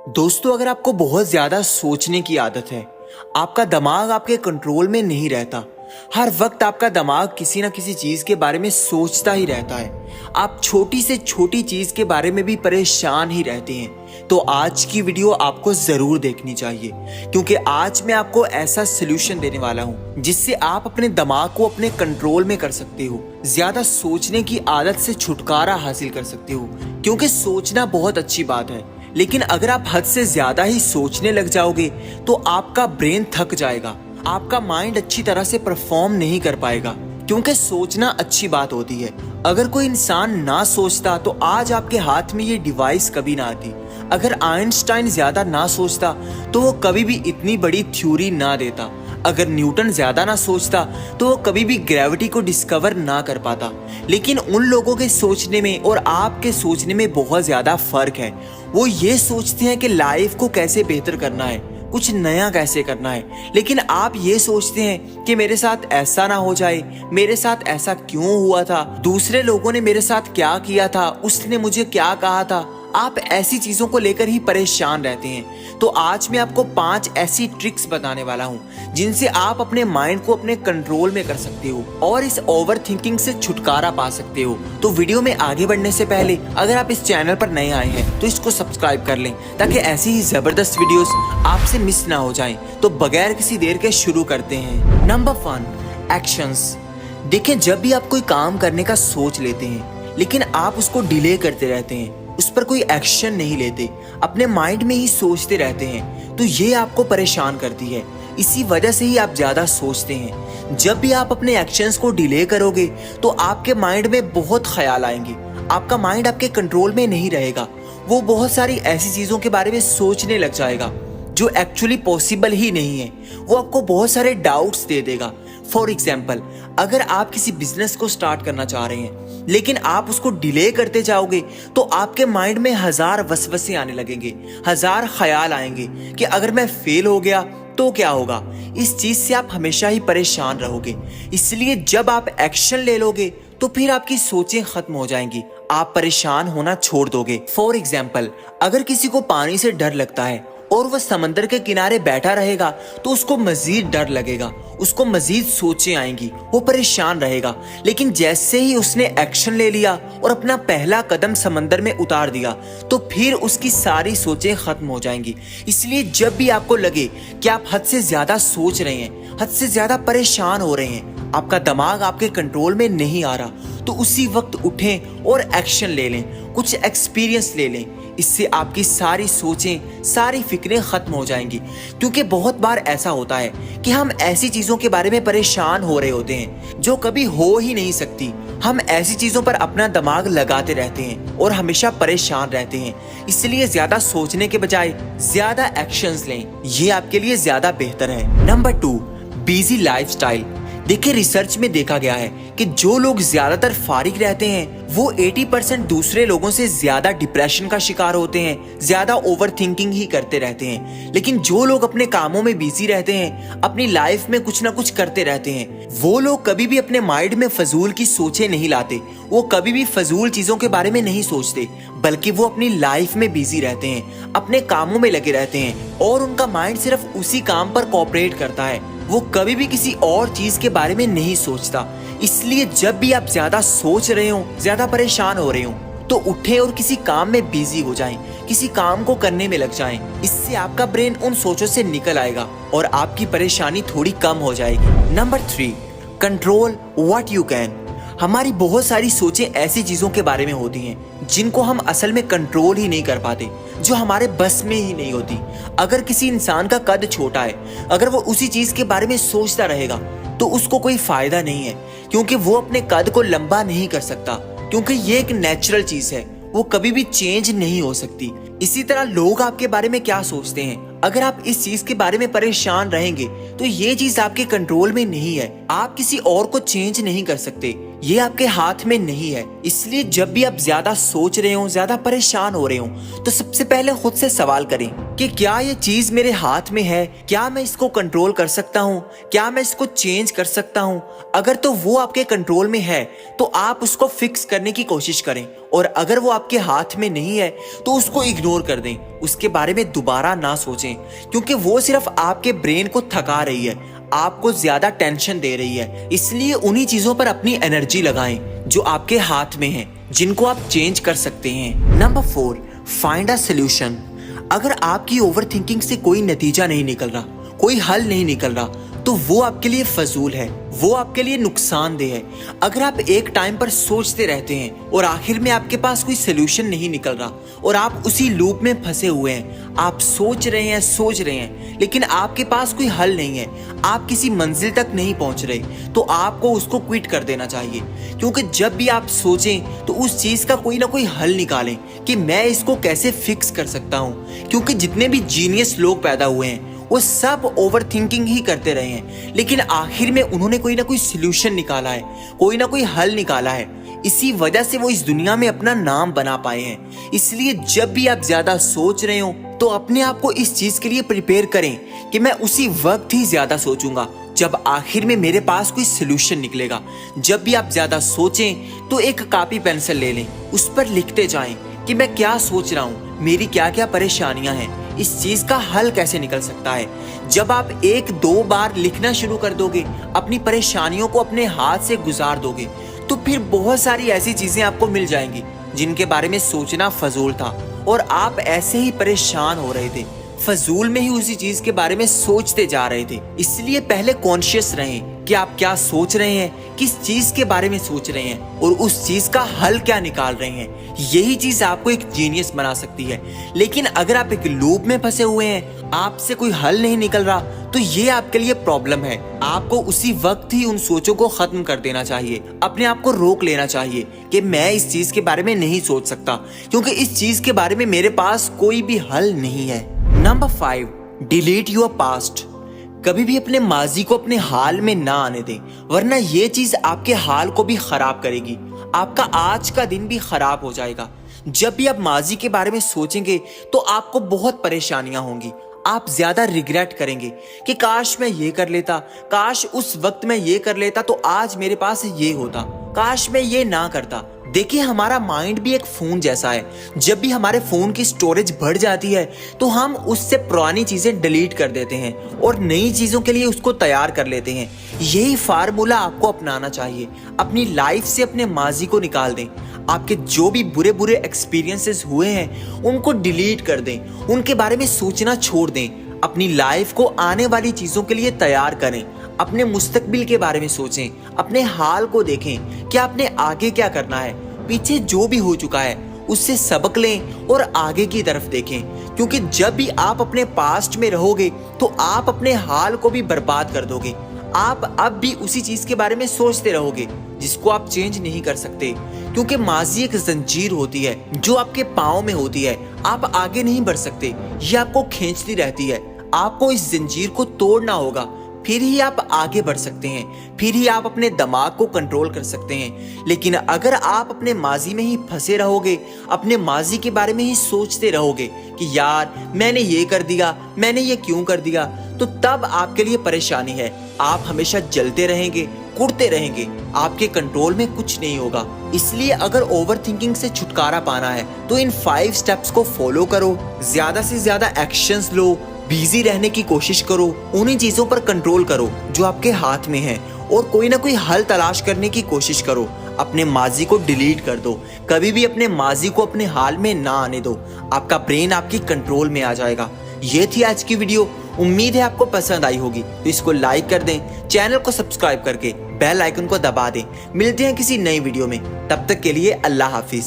दोस्तों, अगर आपको बहुत ज्यादा सोचने की आदत है, आपका दिमाग आपके कंट्रोल में नहीं रहता, हर वक्त आपका दिमाग किसी ना किसी चीज के बारे में सोचता ही रहता है, आप छोटी से छोटी चीज के बारे में भी परेशान ही रहते हैं, तो आज की वीडियो आपको जरूर देखनी चाहिए, क्योंकि आज मैं आपको ऐसा सोल्यूशन देने वाला हूं जिससे आप अपने दिमाग को अपने कंट्रोल में कर सकते हो, ज्यादा सोचने की आदत से छुटकारा हासिल कर सकते हो। क्योंकि सोचना बहुत अच्छी बात है, लेकिन अगर आप हद से ज्यादा ही सोचने लग जाओगे तो आपका ब्रेन थक जाएगा, आपका माइंड अच्छी तरह से परफॉर्म नहीं कर पाएगा। क्योंकि सोचना अच्छी बात होती है। अगर कोई इंसान ना सोचता तो आज आपके हाथ में ये डिवाइस कभी ना आती। अगर आइंस्टाइन ज्यादा ना सोचता तो वो कभी भी इतनी बड़ी थ्योरी ना देता। अगर न्यूटन ज्यादा ना सोचता तो वो कभी भी ग्रेविटी को डिस्कवर ना कर पाता। लेकिन उन लोगों के सोचने में और आपके सोचने में बहुत ज्यादा फर्क है। वो ये सोचते हैं कि लाइफ को कैसे बेहतर करना है, कुछ नया कैसे करना है, लेकिन आप ये सोचते हैं कि मेरे साथ ऐसा ना हो जाए, मेरे साथ ऐसा क्यों हुआ था, दूसरे लोगों ने मेरे साथ क्या किया था, उसने मुझे क्या कहा था। आप ऐसी चीजों को लेकर ही परेशान रहते हैं। तो आज मैं आपको 5 ऐसी ट्रिक्स बताने वाला हूं जिनसे आप अपने माइंड को अपने कंट्रोल में कर सकते हो और इस ओवर थिंकिंग से छुटकारा पा सकते हो। तो वीडियो में आगे बढ़ने से पहले अगर आप इस चैनल पर नए आए हैं तो इसको सब्सक्राइब कर लें, ताकि ऐसी ही जबरदस्त वीडियोस आपसे मिस ना हो जाएं। तो बगैर किसी देर के शुरू करते हैं। Number 1, actions. देखें, जब भी आप कोई काम करने का सोच लेते हैं लेकिन आप उसको डिले करते रहते हैं, उस पर कोई एक्शन नहीं लेते, अपने माइंड में ही सोचते रहते हैं, तो ये आपको परेशान करती है। इसी वजह से ही आप ज्यादा सोचते हैं। जब भी आप अपने एक्शंस को डिले करोगे तो आपके माइंड में बहुत ख्याल आएंगे, आपका माइंड आपके कंट्रोल में नहीं रहेगा। वो बहुत सारी ऐसी चीजों के बारे में सोचने लग जाएगा जो एक्चुअली पॉसिबल ही नहीं है। वो आपको बहुत सारे डाउट्स दे देगा। फॉर एग्जाम्पल, अगर आप किसी बिजनेस को स्टार्ट करना चाह रहे हैं लेकिन आप उसको डिले करते जाओगे तो आपके माइंड में 1000 वसवसे आने लगेंगे, 1000 ख्याल आएंगे कि अगर मैं फेल हो गया तो क्या होगा। इस चीज से आप हमेशा ही परेशान रहोगे। इसलिए जब आप एक्शन ले लोगे तो फिर आपकी सोचें खत्म हो जाएंगी, आप परेशान होना छोड़ दोगे। फॉर एग्जाम्पल, अगर किसी को पानी से डर लगता है और वह समंदर के किनारे बैठा रहेगा तो उसको मजीद डर लगेगा, उसको मजीद सोचें आएंगी, वो परेशान रहेगा। लेकिन जैसे ही उसने एक्शन ले लिया और अपना पहला कदम समंदर में उतार दिया तो फिर उसकी सारी सोचें खत्म हो जाएंगी। इसलिए जब भी आपको लगे कि आप हद से ज्यादा सोच रहे हैं, हद से ज्यादा परेशान हो रहे हैं, आपका दिमाग आपके कंट्रोल में नहीं आ रहा, तो उसी वक्त उठें और एक्शन ले लें, कुछ एक्सपीरियंस ले लें। इससे आपकी सारी सोचें, सारी फिक्रें खत्म हो जाएंगी। क्योंकि बहुत बार ऐसा होता है कि हम ऐसी चीजों के बारे में परेशान हो रहे होते हैं जो कभी हो ही नहीं सकती। हम ऐसी चीजों पर अपना दिमाग लगाते रहते हैं और हमेशा परेशान रहते हैं। इसलिए ज्यादा सोचने के बजाय ज्यादा एक्शंस लें, ये आपके लिए ज्यादा बेहतर है। Number 2, busy lifestyle. देखिए, रिसर्च में देखा गया है कि जो लोग ज्यादातर फारिग रहते हैं वो 80% दूसरे लोगों से ज्यादा डिप्रेशन का शिकार होते हैं, ज्यादा ओवर थिंकिंग ही करते रहते हैं। लेकिन जो लोग अपने कामों में बिजी रहते हैं, अपनी लाइफ में कुछ ना कुछ करते रहते हैं, वो लोग कभी भी अपने माइंड में फजूल की सोचें नहीं लाते, वो कभी भी फजूल चीजों के बारे में नहीं सोचते, बल्कि वो अपनी लाइफ में बिजी रहते हैं, अपने कामों में लगे रहते हैं और उनका माइंड सिर्फ उसी काम पर कोऑपरेट करता है। वो कभी भी किसी और चीज के बारे में नहीं सोचता। इसलिए जब भी आप ज्यादा सोच रहे हो, ज्यादा परेशान हो रहे हो, तो उठें और किसी काम में बिजी हो जाएं, किसी काम को करने में लग जाएं। इससे आपका ब्रेन उन सोचों से निकल आएगा और आपकी परेशानी थोड़ी कम हो जाएगी। Number 3, control what you can. हमारी बहुत सारी सोचें ऐसी चीजों के बारे में होती हैं जिनको हम असल में कंट्रोल ही नहीं कर पाते, जो हमारे बस में ही नहीं होती। अगर किसी इंसान का कद छोटा है, अगर वो उसी चीज के बारे में सोचता रहेगा तो उसको कोई फायदा नहीं है, क्योंकि वो अपने कद को लंबा नहीं कर सकता, क्योंकि ये एक नेचुरल चीज है, वो कभी भी चेंज नहीं हो सकती। इसी तरह लोग आपके बारे में क्या सोचते हैं, अगर आप इस चीज के बारे में परेशान रहेंगे तो ये चीज आपके कंट्रोल में नहीं है। आप किसी और को चेंज नहीं कर सकते, ये आपके हाथ में नहीं है। इसलिए जब भी आप ज्यादा सोच रहे हो, ज्यादा परेशान हो रहे हो, तो सबसे पहले खुद से सवाल करें कि क्या ये चीज मेरे हाथ में है, क्या मैं इसको कंट्रोल कर सकता हूँ, क्या मैं इसको चेंज कर सकता हूँ। अगर तो वो आपके कंट्रोल में है तो आप उसको फिक्स करने की कोशिश करें, और अगर वो आपके हाथ में नहीं है तो उसको इग्नोर कर दें, उसके बारे में दोबारा ना सोचें, क्योंकि वो सिर्फ आपके ब्रेन को थका रही है, आपको ज्यादा टेंशन दे रही है। इसलिए उन्हीं चीजों पर अपनी एनर्जी लगाएं जो आपके हाथ में है, जिनको आप चेंज कर सकते हैं। Number 4, find a solution. अगर आपकी ओवर थिंकिंग से कोई नतीजा नहीं निकल रहा, कोई हल नहीं निकल रहा, तो वो आपके लिए फजूल है, वो आपके लिए नुकसानदेह है। अगर आप एक टाइम पर सोचते रहते हैं और आखिर में आपके पास कोई सोल्यूशन नहीं निकल रहा और आप उसी लूप में फंसे हुए हैं, आप सोच रहे हैं लेकिन आपके पास कोई हल नहीं है, आप किसी मंजिल तक नहीं पहुंच रहे, तो आपको उसको क्विट कर देना चाहिए। क्योंकि जब भी आप सोचें तो उस चीज का कोई ना कोई हल निकालें कि मैं इसको कैसे फिक्स कर सकता हूं। क्योंकि जितने भी जीनियस लोग पैदा हुए हैं वो सब ओवर थिंकिंग ही करते रहे हैं, लेकिन आखिर में उन्होंने कोई ना कोई सोल्यूशन निकाला है, कोई ना कोई हल निकाला है। इसी वजह से वो इस दुनिया में अपना नाम बना पाए हैं। इसलिए जब भी आप ज्यादा सोच रहे हो तो अपने आप को इस चीज के लिए प्रिपेयर करें कि मैं उसी वक्त ही ज्यादा सोचूंगा जब आखिर में मेरे पास कोई सोल्यूशन निकलेगा। जब भी आप ज्यादा सोचें तो एक कॉपी पेंसिल ले लें, उस पर लिखते जाएं कि मैं क्या सोच रहा हूँ, मेरी क्या क्या परेशानियां हैं, इस चीज का हल कैसे निकल सकता है। जब आप 1-2 बार लिखना शुरू कर दोगे, अपनी परेशानियों को अपने हाथ से गुजार दोगे, तो फिर बहुत सारी ऐसी चीजें आपको मिल जाएंगी जिनके बारे में सोचना फजूल था और आप ऐसे ही परेशान हो रहे थे, फजूल में ही उसी चीज के बारे में सोचते जा रहे थे। इसलिए पहले कॉन्शियस रहें कि आप क्या सोच रहे हैं, किस चीज के बारे में सोच रहे हैं और उस चीज का हल क्या निकाल रहे हैं। यही चीज आपको एक जीनियस बना सकती है। लेकिन अगर आप एक लूप में फंसे हुए हैं, आपसे कोई हल नहीं निकल रहा, तो ये आपके लिए प्रॉब्लम है। आपको उसी वक्त ही उन सोचों को खत्म कर देना चाहिए, अपने आप को रोक लेना चाहिए कि मैं इस चीज के बारे में नहीं सोच सकता, क्योंकि इस चीज के बारे में मेरे पास कोई भी हल नहीं है। Number 5, delete your past. कभी भी अपने माजी को अपने हाल में ना आने दें, वरना ये चीज आपके हाल को भी खराब करेगी, आपका आज का दिन भी खराब हो जाएगा। जब भी आप माजी के बारे में सोचेंगे तो आपको बहुत परेशानियां होंगी, आप ज्यादा रिग्रेट करेंगे कि काश मैं ये कर लेता, काश उस वक्त मैं ये कर लेता तो आज मेरे पास ये होता, काश मैं ये ना करता। देखिए, हमारा माइंड भी एक फोन जैसा है। जब भी हमारे फोन की स्टोरेज बढ़ जाती है तो हम उससे पुरानी चीजें डिलीट कर देते हैं और नई चीजों के लिए उसको तैयार कर लेते हैं। यही फार्मूला आपको अपनाना चाहिए। अपनी लाइफ से अपने माजी को निकाल दें, आपके जो भी बुरे बुरे एक्सपीरियंसेस हुए हैं उनको डिलीट कर दें, उनके बारे में सोचना छोड़ दें, अपनी लाइफ को आने वाली चीजों के लिए तैयार करें, अपने मुस्तकबिल के बारे में सोचें, अपने हाल को देखें कि आपने आगे क्या करना है, पीछे जो भी हो चुका है उससे सबक लें और आगे की तरफ देखें। क्योंकि जब भी आप अपने पास्ट में रहोगे तो आप अपने हाल को भी बर्बाद कर दोगे। आप अब भी उसी चीज के बारे में सोचते रहोगे जिसको आप चेंज नहीं कर सकते, क्योंकि माजी एक जंजीर होती है जो आपके पाँव में होती है। आप आगे नहीं बढ़ सकते, ये आपको खींचती रहती है। आपको इस जंजीर को तोड़ना होगा, फिर ही आप आगे बढ़ सकते हैं, फिर ही आप अपने दिमाग को कंट्रोल कर सकते हैं। लेकिन अगर आप अपने माजी में ही फंसे रहोगे, अपने माजी के बारे में ही सोचते रहोगे कि यार मैंने ये कर दिया, मैंने ये क्यों कर दिया, तो तब आपके लिए परेशानी है। आप हमेशा जलते रहेंगे, कुड़ते रहेंगे, आपके कंट्रोल में कुछ नहीं होगा। इसलिए अगर ओवर थिंकिंग से छुटकारा पाना है तो इन 5 स्टेप्स को फॉलो करो, ज्यादा से ज्यादा एक्शंस लो, बिजी रहने की कोशिश करो, उन्हीं चीजों पर कंट्रोल करो जो आपके हाथ में है और कोई ना कोई हल तलाश करने की कोशिश करो। अपने माजी को डिलीट कर दो, कभी भी अपने माजी को अपने हाल में ना आने दो, आपका ब्रेन आपकी कंट्रोल में आ जाएगा। ये थी आज की वीडियो, उम्मीद है आपको पसंद आई होगी। तो इसको लाइक कर दें, चैनल को सब्सक्राइब करके बेल आइकन को दबा दें। मिलते हैं किसी नई वीडियो में, तब तक के लिए अल्लाह हाफिज।